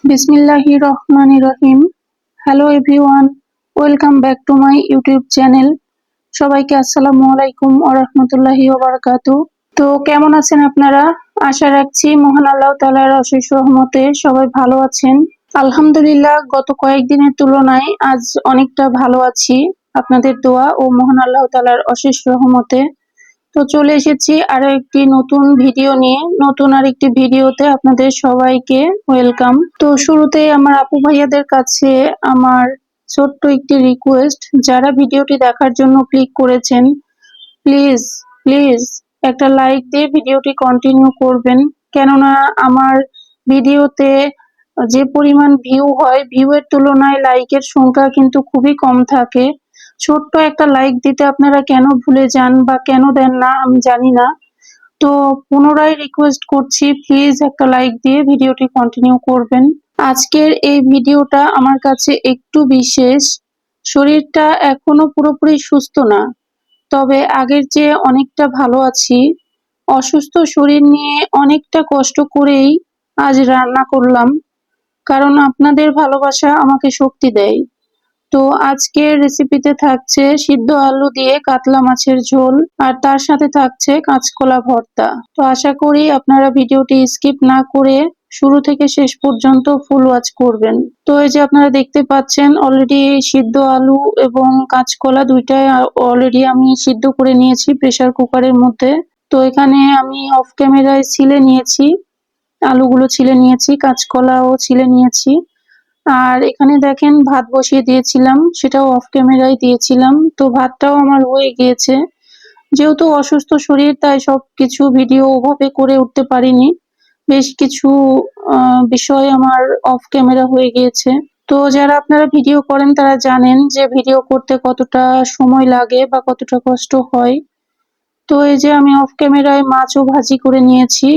বিসমিল্লাহির রহমানির রহিম। Hello everyone, welcome back to my YouTube channel. সবাইকে আসসালামু আলাইকুম ওয়া রাহমাতুল্লাহি ওয়া বারাকাতুহু। তো কেমন আছেন আপনারা? আশা রাখছি মহান আল্লাহ তাআলার অশেষ রহমতে সবাই ভালো আছেন। আলহামদুলিল্লাহ, গত কয়েকদিনের তুলনায় আজ অনেকটা ভালো আছি আপনাদের দোয়া ও মহান আল্লাহ তাআলার অশেষ রহমতে। তো চলে এসেছি আরো একটি নতুন ভিডিও নিয়ে। নতুন আরেকটি ভিডিওতে আপনাদের সবাইকে ওয়েলকাম। তো শুরুতেই আমার আপু ভাইয়াদের কাছে আমার ছোট্ট একটি রিকোয়েস্ট, যারা ভিডিওটি দেখার জন্য ক্লিক করেছেন, প্লিজ প্লিজ একটা লাইক দিয়ে ভিডিওটি কন্টিনিউ করবেন। কেননা আমার ভিডিওতে যে পরিমাণ ভিউ হয়, ভিউ এর তুলনায় লাইকের সংখ্যা কিন্তু খুবই কম থাকে। ছোট্ট একটা লাইক দিতে আপনারা কেন ভুলে যান বা কেন দেন না আমি জানি না। তো পুনরায় রিকোয়েস্ট করছি, প্লিজ একটা লাইক দিয়ে ভিডিওটি কন্টিনিউ করবেন। আজকের এই ভিডিওটা আমার কাছে একটু বিশেষ। শরীরটা এখনো পুরোপুরি সুস্থ না, তবে আগের চেয়ে অনেকটা ভালো আছি। অসুস্থ শরীর নিয়ে অনেকটা কষ্ট করেই আজ রান্না করলাম, কারণ আপনাদের ভালোবাসা আমাকে শক্তি দেয়। তো আজকের রেসিপিতে থাকছে সিদ্ধ আলু দিয়ে কাতলা মাছের ঝোল, আর তার সাথে থাকছে কাঁচকলা ভর্তা। তো আশা করি আপনারা ভিডিওটি স্কিপ না করে শুরু থেকে শেষ পর্যন্ত ফুল ওয়াচ করবেন। তো এই যে আপনারা দেখতে পাচ্ছেন, অলরেডি সিদ্ধ আলু এবং কাঁচকলা দুইটাই অলরেডি আমি সিদ্ধ করে নিয়েছি প্রেসার কুকারের মধ্যে। তো এখানে আমি অফ ক্যামেরায় ছিলে নিয়েছি, আলুগুলো ছিলে নিয়েছি, কাঁচকলাও ছিলে নিয়েছি। আর এখানে দেখেন ভাত বসিয়ে দিয়েছিলাম, সেটাও অফ ক্যামেরায় দিয়েছিলাম। তো ভাতটাও আমার হয়ে গিয়েছে। যেহেতু অসুস্থ শরীর, তাই সবকিছু ভিডিও ওভাবে করে উঠতে পারিনি। বেশ কিছু বিষয় আমার অফ ক্যামেরা হয়ে গিয়েছে। তো যারা আপনারা ভিডিও করেন তারা জানেন যে ভিডিও করতে কতটা সময় লাগে বা কতটা কষ্ট হয়। তো এই যে আমি অফ ক্যামেরায় মাছও ভাজি করে নিয়েছি,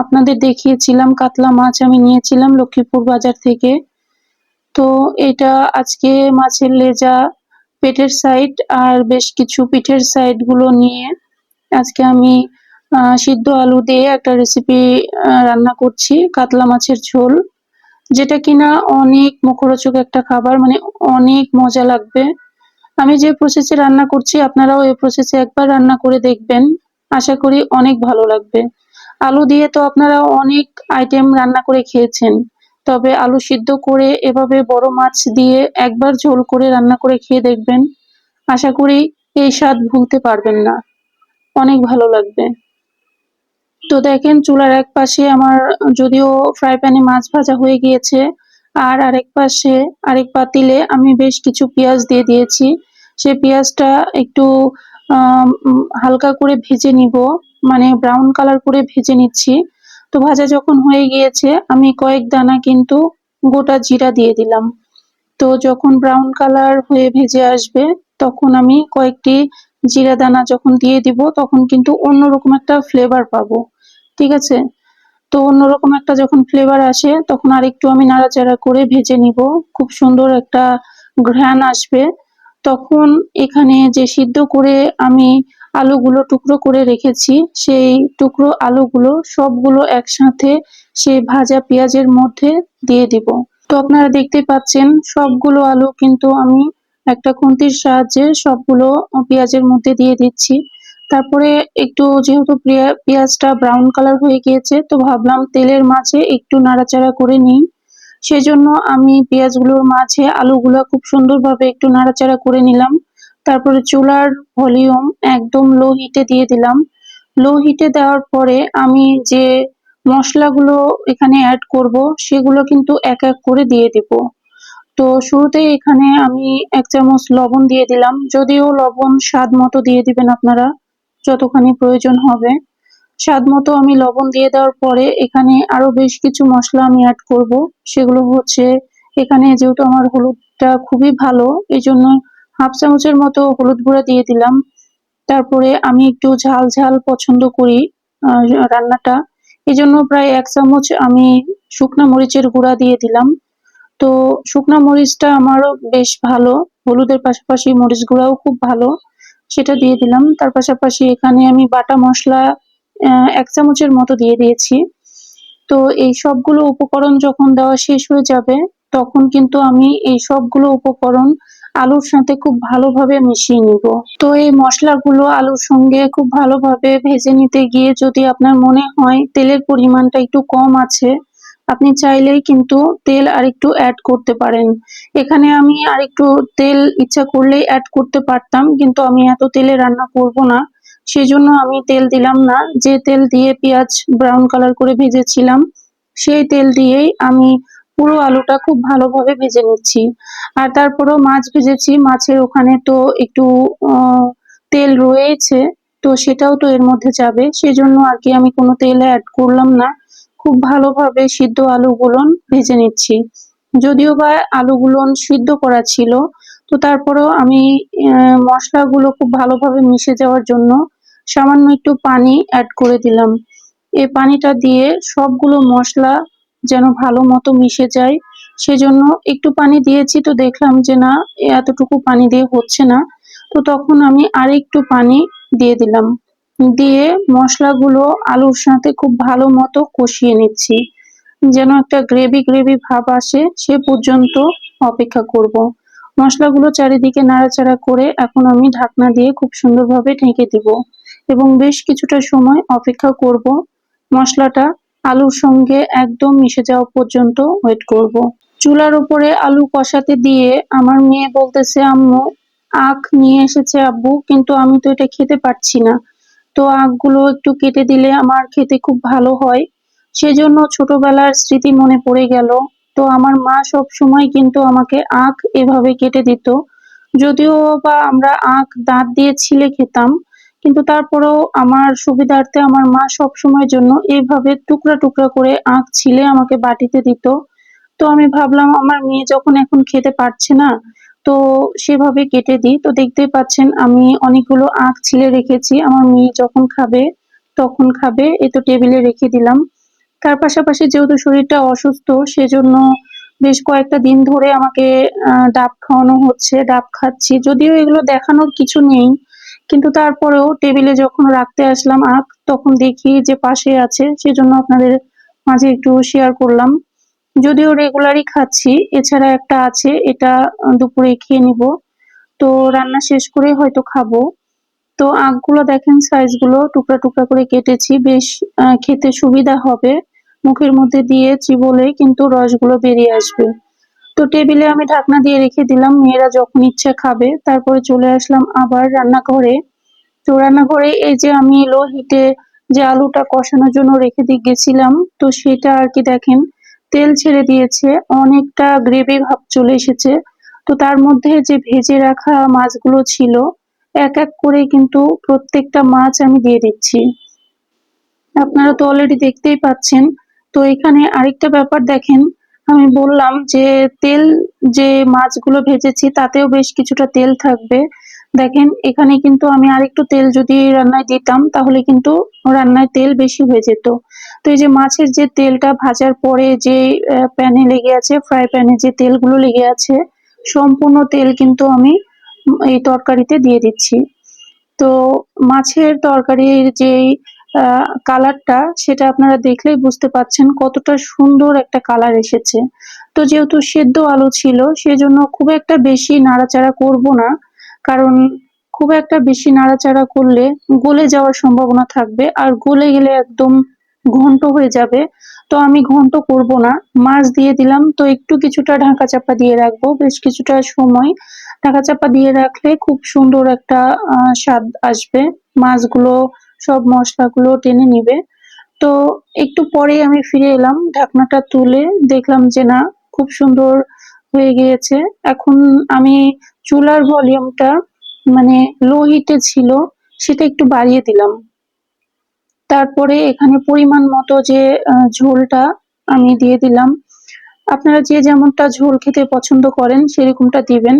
আপনাদের দেখিয়েছিলাম কাতলা মাছ আমি নিয়েছিলাম লক্ষ্মীপুর বাজার থেকে। তো এটা আজকে মাছের লেজা, পেটের সাইড আর বেশ কিছু পিঠের সাইড গুলো নিয়ে আজকে আমি সিদ্ধ আলু দিয়ে একটা রেসিপি রান্না করছি, কাতলা মাছের ঝোল, যেটা কিনা অনেক মুখরোচক একটা খাবার, মানে অনেক মজা লাগবে। আমি যে প্রসেসে রান্না করছি আপনারাও এই প্রসেসে একবার রান্না করে দেখবেন, আশা করি অনেক ভালো লাগবে। আলু দিয়ে তো আপনারা অনেক আইটেম রান্না করে খেয়েছেন, তবে আলু সিদ্ধ করে এভাবে বড় মাছ দিয়ে একবার ঝোল করে রান্না করে খেয়ে দেখবেন, আশা করি এই স্বাদ ভুলতে পারবেন না, অনেক ভালো লাগবে। তো দেখেন চুলার এক পাশে আমার যদিও ফ্রাই প্যানে মাছ ভাজা হয়ে গিয়েছে, আর আরেক পাতিলে আমি বেশ কিছু পেঁয়াজ দিয়ে দিয়েছি। সেই পেঁয়াজটা একটু হালকা করে ভেজে নিব, মানে ব্রাউন কালার করে ভেজে নিচ্ছি। তো ভাজা যখন হয়ে গিয়েছে আমি কয়েক দানা কিন্তু গোটা জিরা দিয়ে দিলাম। তো যখন ব্রাউন কালার হয়ে ভেজে আসবে তখন আমি কয়েকটি জিরা দানা যখন দিয়ে দিব তখন কিন্তু অন্যরকম একটা ফ্লেভার পাবো, ঠিক আছে? তো অন্যরকম একটা যখন ফ্লেভার আসে তখন আরেকটু আমি নাড়াচাড়া করে ভেজে নিব, খুব সুন্দর একটা ঘ্রাণ আসবে। তখন এখানে যে সিদ্ধ করে আমি আলুগুলো টুকরো করে রেখেছি, সেই টুকরো আলুগুলো সবগুলো একসাথে সেই ভাজা পেঁয়াজের মধ্যে দিয়ে দিব। তো আপনারা দেখতে পাচ্ছেন সবগুলো আলু কিন্তু আমি একটা খুন্তির সাহায্যে সবগুলো পেঁয়াজের মধ্যে দিয়ে দিচ্ছি। তারপরে একটু যেহেতু পেঁয়াজটা ব্রাউন কালার হয়ে গিয়েছে, তো ভাবলাম তেলের মাঝে একটু নাড়াচাড়া করে নিই। সেজন্য আমি পেঁয়াজগুলোর মাঝে আলুগুলো খুব সুন্দরভাবে একটু নাড়াচাড়া করে নিলাম। তারপরে চুলার ভলিউম একদম লো হিটে দিয়ে দিলাম। লো হিটে দেওয়ার পরে আমি যে মশলাগুলো এখানে অ্যাড করব সেগুলো কিন্তু এক এক করে দিয়ে দিব। তো শুরুতেই এখানে আমি ১ চামচ লবণ দিয়ে দিলাম, যদিও লবণ স্বাদ মতো দিয়ে দিবেন আপনারা, যতখানি প্রয়োজন হবে। স্বাদ মতো আমি লবণ দিয়ে দেওয়ার পরে এখানে আরো বেশ কিছু মশলা আমি অ্যাড করব। সেগুলো হচ্ছে, এখানে যেহেতু আমার হলুদটা খুবই ভালো, এই জন্য 1/2 চামচের মতো হলুদ গুঁড়া দিয়ে দিলাম। তারপরে আমি একটু ঝাল ঝাল পছন্দ করি রান্নাটা, এই জন্য প্রায় 1 চামচ আমি শুকনা মরিচের গুঁড়া দিয়ে দিলাম। তো শুকনা মরিচটা আমারও বেশ ভালো, হলুদের পাশাপাশি মরিচ গুঁড়াও খুব ভালো, সেটা দিয়ে দিলাম। তার পাশাপাশি এখানে আমি বাটা মশলা 1 চামচের মতো দিয়ে দিয়েছি। তো এই সবগুলো উপকরণ যখন দেওয়া শেষ হয়ে যাবে, তখন কিন্তু আমি এই সবগুলো উপকরণ আলুর সাথে খুব ভালোভাবে মিশিয়ে নিব। তো এই মশলাগুলো আলুর সঙ্গে খুব ভালোভাবে ভেজে নিতে গিয়ে যদি আপনার মনে হয় তেলের পরিমাণটা একটু কম আছে, আপনি চাইলেই কিন্তু তেল আরেকটু অ্যাড করতে পারেন। এখানে আমি আরেকটু তেল ইচ্ছা করলেই অ্যাড করতে পারতাম, কিন্তু আমি এত তেলে রান্না করব না, সেজন্য আমি তেল দিলাম না। যে তেল দিয়ে পেঁয়াজ ব্রাউন কালার করে ভেজেছিলাম, সেই তেল দিয়েই আমি পুরো আলুটা খুব ভালোভাবে ভেজে নিচ্ছি। আর তারপরেও মাছ ভেজেছি, মাছের ওখানে তো একটু তেল রয়েছে, তো সেটাও তো এর মধ্যে যাবে, সেজন্য আর কি আমি কোনো তেল অ্যাড করলাম না। খুব ভালোভাবে সিদ্ধ আলুগুলো ভেজে নিচ্ছি। যদিও বা আলুগুলো সিদ্ধ করা ছিল, তো তারপরেও আমি মশলাগুলো খুব ভালোভাবে মিশে যাওয়ার জন্য সামান্য একটু পানি অ্যাড করে দিলাম। এই পানিটা দিয়ে সবগুলো মশলা যেন ভালো মতো মিশে যায়, সেজন্য একটু পানি দিয়েছি, তো দেখলাম যে না, এতটুকু পানি দিয়ে হচ্ছে না, তো তখন আমি আরেকটু পানি দিয়ে দিলাম। দিয়ে মশলাগুলো আলুর সাথে খুব ভালো মতো কষিয়ে নিচ্ছি, যেন একটা গ্রেভি গ্রেভি ভাব আসে সে পর্যন্ত অপেক্ষা করব। মশলাগুলো চারিদিকে নাড়াচাড়া করে এখন আমি ঢাকনা দিয়ে খুব সুন্দরভাবে ঢেকে দিব এবং বেশ কিছুটা সময় অপেক্ষা করব। মশলাটা আলুর সঙ্গে একদম মিশে যাওয়া পর্যন্ত ওয়েট করব। চুলার উপরে আলু কষাতে দিয়ে আমার মেয়ে বলতেছে, আম্মু আখ নিয়ে এসেছে আব্বু, কিন্তু আমি তো এটা খেতে পারছি না, তো আখগুলো একটু কেটে দিলে আমার খেতে খুব ভালো হয়। সেজন্য ছোটবেলার স্মৃতি মনে পড়ে গেল। তো আমার মা সব সময় কিন্তু আমাকে আখ এভাবে কেটে দিত। যদিও বা আমরা আখ দাঁত দিয়ে ছিলে খেতাম, কিন্তু তারপরেও আমার সুবিধার্থে আমার মা সব সময়ের জন্য এইভাবে টুকরা টুকরা করে আখ ছিলে আমাকে বাটিতে দিত। তো আমি ভাবলাম আমার মেয়ে যখন এখন খেতে পারছে না, তো সেভাবে কেটে দিই। তো দেখতেই পাচ্ছেন আমি অনেকগুলো আখ ছিলে রেখেছি, আমার মেয়ে যখন খাবে তখন খাবে, এই তো টেবিলে রেখে দিলাম। তার পাশাপাশি যেহেতু শরীরটা অসুস্থ, সেজন্য বেশ কয়েকটা দিন ধরে আমাকে ডাব খাওয়ানো হচ্ছে, ডাব খাচ্ছি। যদিও এগুলো দেখানোর কিছু নেই, কিন্তু তারপরেও টেবিলে যখন রাখতে আসলাম আখ, তখন দেখি যে পাশে আছে, সেজন্য আপনাদের মাঝে একটু শেয়ার করলাম। যদিও রেগুলারই খাচ্ছি, এছাড়া একটা আছে, এটা দুপুরে খেয়ে নিব। তো রান্না শেষ করে হয়তো খাবো। তো আখগুলো দেখেন, সাইজগুলো টুকরা টুকরা করে কেটেছি, বেশ খেতে সুবিধা হবে। মুখের মধ্যে দিয়ে চিবোলে কিন্তু রসগুলো বেরিয়ে আসবে। তো টেবিলে আমি ঢাকনা দিয়ে রেখে দিলাম, মেয়েরা যখন ইচ্ছা খাবে। তারপরে চলে আসলাম আবার রান্নাঘরে। তো রান্নাঘরে এই যে আমি লো হিটে যে আলুটা কষানোর জন্য রেখে দিয়ে গেছিলাম, তো সেটা আর কি দেখেন তেল ছেড়ে দিয়েছে, অনেকটা গ্রেভি ভাব চলে এসেছে। তো তার মধ্যে যে ভেজে রাখা মাছগুলো ছিল, এক এক করে কিন্তু প্রত্যেকটা মাছ আমি দিয়ে দিচ্ছি। আপনারা তো অলরেডি দেখতেই পাচ্ছেন। তো এখানে আরেকটা ব্যাপার দেখেন, আমি বললাম যে তেল, যে মাছগুলো ভেজেছি তাতেও বেশ কিছুটা তেল থাকবে। দেখেন এখানে কিন্তু আমি আরেকটু তেল যদি রান্নায় দিতাম, তাহলে কিন্তু রান্নায় তেল বেশি হয়ে যেত। তো এই যে মাছের যে তেলটা ভাজার পরে যে প্যানে লেগে আছে, ফ্রাই প্যানে যে তেলগুলো লেগে আছে, সম্পূর্ণ তেল কিন্তু আমি এই তরকারিতে দিয়ে দিচ্ছি। তো মাছের তরকারির যেই কালারটা, সেটা আপনারা দেখলেই বুঝতে পাচ্ছেন কতটা সুন্দর একটা কালার এসেছে। তো যেহেতু সেদ্ধ আলু ছিল, সেজন্য খুব একটা বেশি নাড়াচাড়া করব না, কারণ খুব একটা বেশি নাড়াচাড়া করলে গলে যাওয়ার সম্ভাবনা থাকবে, আর গলে গেলে একদম ঘন্ট হয়ে যাবে। তো আমি ঘন্ট করব না, মাছ দিয়ে দিলাম, তো একটু কিছুটা ঢাকা চাপা দিয়ে রাখবো বেশ কিছুটা সময়। ঢাকা চাপা দিয়ে রাখলে খুব সুন্দর একটা স্বাদ আসবে, মাছগুলো সব মশলাগুলো টেনে নিবে। তো একটু পরেই আমি ফিরে এলাম, ঢাকনাটা তুলে দেখলাম যে না, খুব সুন্দর হয়ে গিয়েছে। এখন আমি চুলার ভলিউমটা, মানে লো হিটে ছিল, সেটা একটু বাড়িয়ে দিলাম। তারপরে এখানে পরিমাণ মতো যে ঝোলটা আমি দিয়ে দিলাম। আপনারা যে যেমনটা ঝোল খেতে পছন্দ করেন সেরকমটা দিবেন।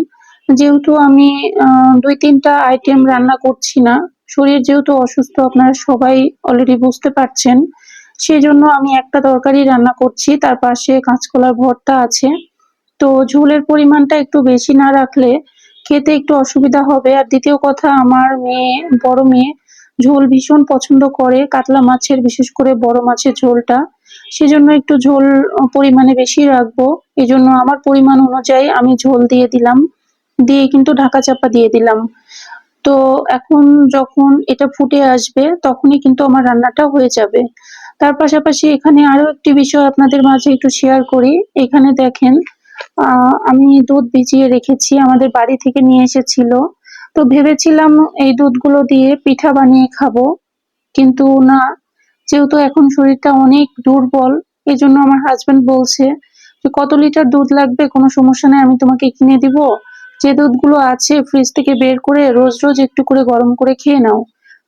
যেহেতু আমি ২-৩টা আইটেম রান্না করছি না, শরীর যেহেতু অসুস্থ আপনারা সবাই অলরেডি বুঝতে পারছেন, সেজন্য আমি একটা তরকারি রান্না করছি, তার পাশে কাঁচকলার ভর্তা আছে। তো ঝোলের পরিমাণটা একটু বেশি না রাখলে খেতে একটু অসুবিধা হবে। আর দ্বিতীয় কথা, আমার মেয়ে, বড় মেয়ে ঝোল ভীষণ পছন্দ করে, কাতলা মাছের, বিশেষ করে বড় মাছের ঝোলটা। সেজন্য একটু ঝোল পরিমাণে বেশি রাখবো। এজন্য আমার পরিমাণ অনুযায়ী আমি ঝোল দিয়ে দিলাম, দিয়ে কিন্তু ঢাকা চাপা দিয়ে দিলাম। তো এখন যখন এটা ফুটে আসবে তখনই কিন্তু আমার রান্নাটা হয়ে যাবে। তার পাশাপাশি এখানে আরো একটি বিষয় আপনাদের মাঝে একটু শেয়ার করি। এখানে দেখেন আমি দুধ ভিজিয়ে রেখেছি, আমাদের বাড়ি থেকে নিয়ে এসেছিল। তো ভেবেছিলাম এই দুধগুলো দিয়ে পিঠা বানিয়ে খাবো, কিন্তু না, যেহেতু এখন শরীরটা অনেক দুর্বল, এজন্য আমার হাজবেন্ড বলছে যে কত লিটার দুধ লাগবে, কোনো সমস্যা নাই, আমি তোমাকে কিনে দিব। যে দুধগুলো আছে ফ্রিজ থেকে বের করে রোজ রোজ একটু করে গরম করে খেয়ে নাও,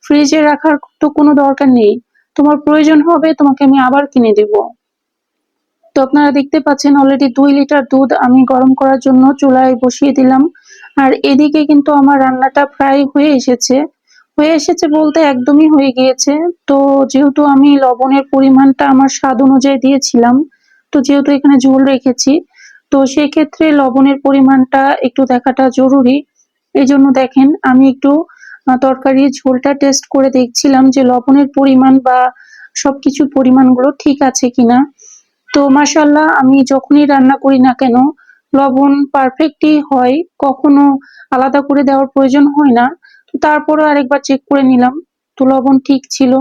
ফ্রিজে রাখার তো কোনো দরকার নেই, তোমার প্রয়োজন হবে তোমাকে আমি আবার কিনে দিব। তো আপনারা দেখতে পাচ্ছেন অলরেডি 2 লিটার দুধ আমি গরম করার জন্য চুলায় বসিয়ে দিলাম। আর এদিকে কিন্তু আমার রান্নাটা প্রায় হয়ে এসেছে বলতে একদমই হয়ে গিয়েছে। তো যেহেতু আমি লবণের পরিমাণটা আমার স্বাদ অনুযায়ী দিয়েছিলাম, তো যেহেতু এখানে ঝোল রেখেছি, তো সেক্ষেত্রে লবণের পরিমাণটা একটু দেখাটা জরুরি। এই জন্য দেখেন আমি একটু তরকারির ঝোলটা টেস্ট করে দেখছিলাম যে লবণের পরিমাণ বা সবকিছু পরিমাণগুলো ঠিক আছে কিনা। তো মাশাআল্লাহ, আমি যখনই রান্না করি না কেন লবণ পারফেক্টই হয়, কখনো আলাদা করে দেওয়ার প্রয়োজন হয় না। তো তারপরে আরেকবার চেক করে নিলাম, তো লবণ ঠিক ছিল।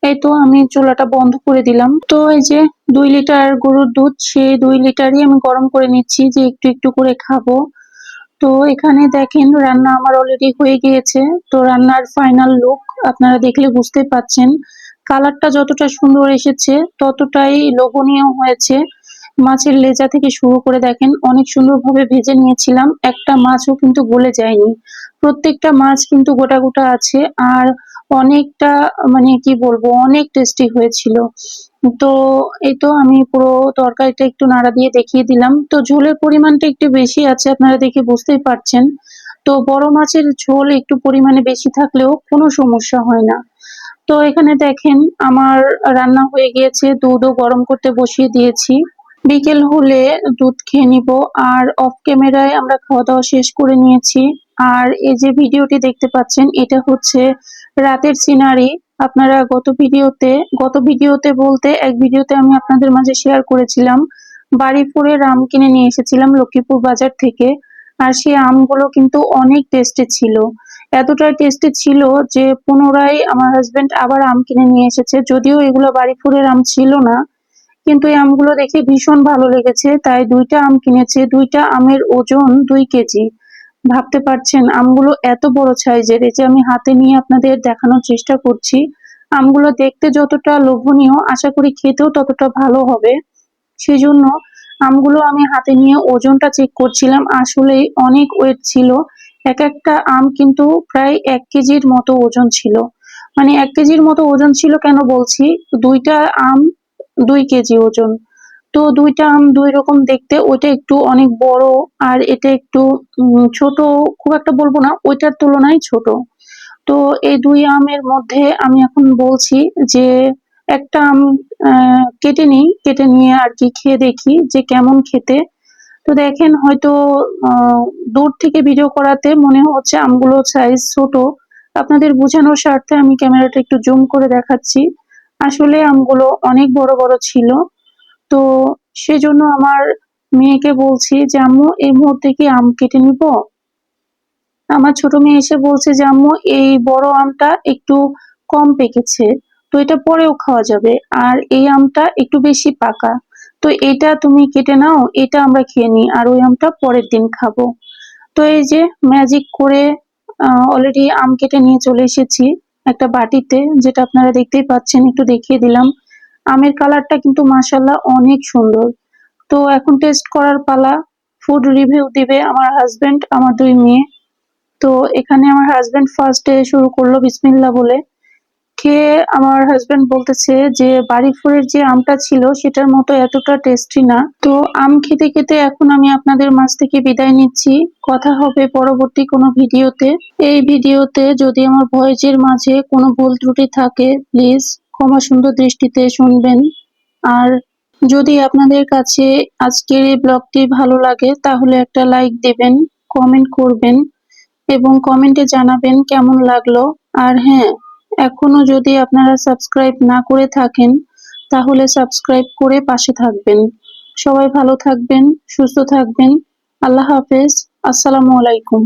এই তো আমি চুলাটা বন্ধ করে দিলাম। তো এই যে 2 লিটার গরুর দুধ, সেই 2 লিটারই আমি গরম করে নিচ্ছি যে একটু একটু করে খাবো। তো এখানে দেখেন রান্না আমার অলরেডি হয়ে গিয়েছে। তো রান্নার ফাইনাল লুক আপনারা দেখলে বুঝতে পাচ্ছেন, কালারটা যতটা সুন্দর এসেছে ততটাই লোভনীয় হয়েছে। মাছের লেজা থেকে শুরু করে দেখেন অনেক সুন্দরভাবে ভেজে নিয়েছিলাম, একটা মাছও কিন্তু গলে যায়নি, প্রত্যেকটা মাছ কিন্তু গোটা গোটা আছে। আর অনেকটা, মানে কি বলবো, অনেক টেস্টি হয়েছিল। তো এই তো আমি পুরো তরকারিটা একটু নাড়া দিয়ে দেখিয়ে দিলাম। তো ঝোলের পরিমাণটা একটু বেশি আছে, আপনারা দেখে বুঝতেই পারছেন। তো বড় মাছের ঝোল একটু পরিমাণে বেশি থাকলেও কোনো সমস্যা হয় না। তো এখানে দেখেন আমার রান্না হয়ে গিয়েছে, দুধও গরম করতে বসিয়ে দিয়েছি। বিকেল হলে দুধ খেয়ে নিব। আর অফ ক্যামেরায় আমরা খাওয়া দাওয়া শেষ করে নিয়েছি। আর এই যে ভিডিওটি দেখতে পাচ্ছেন এটা হচ্ছে রাতের সিনারি। আপনারা গত ভিডিওতে বলতে এক ভিডিওতে আমি আপনাদের মাঝে শেয়ার করেছিলাম বাড়ি ফিরে আম কিনে নিয়ে এসেছিলাম লক্ষ্মীপুর বাজার থেকে। আর সেই আমগুলো কিন্তু অনেক টেস্টি ছিল, এতটাই টেস্টি ছিল যে পুনরায় আমার হাজবেন্ড আবার আম কিনে নিয়ে এসেছে। যদিও এগুলো বাড়ি ফুলের আম ছিল না, কিন্তু এই আমগুলো দেখে ভীষণ ভালো লেগেছে, তাই 2টা আম কিনেছে। 2টা আমের ওজন 2 কেজি। ভাবতে পারছেন আমগুলো এত বড় সাইজের, এই যে আমি হাতে নিয়ে আপনাদের দেখানোর চেষ্টা করছি। আমগুলো দেখতে যতটা লোভনীয়, আশা করি খেতেও ততটা ভালো হবে। সেজন্য আমগুলো আমি হাতে নিয়ে ওজনটা চেক করছিলাম, আসলেই অনেক ওয়েট ছিল। এক একটা আম কিন্তু প্রায় 1 কেজির মতো ওজন ছিল। মানে 1 কেজির মতো ওজন ছিল কেন বলছি, 2টা আম 2 কেজি ওজন। তো 2টা আম 2 রকম দেখতে, ওইটা একটু অনেক বড় আর এটা একটু ছোট, খুব একটা বলবো না, ওইটার তুলনায় ছোট। তো এই 2 আমের মধ্যে আমি এখন বলছি যে একটা আম কেটে নিই, কেটে নিয়ে আর কি খেয়ে দেখি যে কেমন খেতে। তো দেখেন হয়তো দূর থেকে ভিডিও করাতে মনে হচ্ছে আমগুলো সাইজ ছোট, আপনাদের বোঝানোর স্বার্থে আমি ক্যামেরাটা একটু জুম করে দেখাচ্ছি। আসলে আমগুলো অনেক বড় বড় ছিল। তো সেজন্য আমার মেয়েকে বলছি যে আম্মু এই মুহূর্তে কি আম কেটে নিব। আমার ছোট মেয়ে এসে বলছে যে আম্মু এই বড় আমটা একটু কম পেকেছে, তো এটা পরেও খাওয়া যাবে, আর এই আমটা একটু বেশি পাকা, তো এটা তুমি কেটে নাও, এটা আমরা খেয়ে নিই আর ওই আমটা পরের দিন খাবো। তো এই যে ম্যাজিক করে অলরেডি আম কেটে নিয়ে চলে এসেছি একটা বাটিতে, যেটা আপনারা দেখতেই পাচ্ছেন, একটু দেখিয়ে দিলাম। আমের কালারটা কিন্তু মাশাআল্লাহ অনেক সুন্দর। তো এখন টেস্ট করার পালা। ফুড রিভিউ দিবে আমার হাজবেন্ড, আমার 2 মেয়ে। তো এখানে আমার হাজবেন্ড ফার্স্টে শুরু করলো বিসমিল্লাহ বলে। খেয়ে আমার হাজবেন্ড বলতেছে যে বাড়িপুরের যে আমটা ছিল সেটার মতো এতটা টেস্টি না। তো আম খেতে খেতে এখন আমি আপনাদের মাঝ থেকে বিদায় নিচ্ছি। কথা হবে পরবর্তী কোনো ভিডিওতে। এই ভিডিওতে যদি আমার ভয়েসের মাঝে কোনো ভুল ত্রুটি থাকে প্লিজ ক্ষমা সুন্দর দৃষ্টিতে শুনবেন। আর যদি আপনাদের কাছে আজকের এই ব্লগটি ভালো লাগে তাহলে একটা লাইক দেবেন, কমেন্ট করবেন এবং কমেন্টে জানাবেন কেমন লাগলো। আর হ্যাঁ, এখনো যদি আপনারা সাবস্ক্রাইব না করে থাকেন তাহলে সাবস্ক্রাইব করে পাশে থাকবেন। সবাই ভালো থাকবেন, সুস্থ থাকবেন। আল্লাহ হাফেজ। আসসালামু আলাইকুম।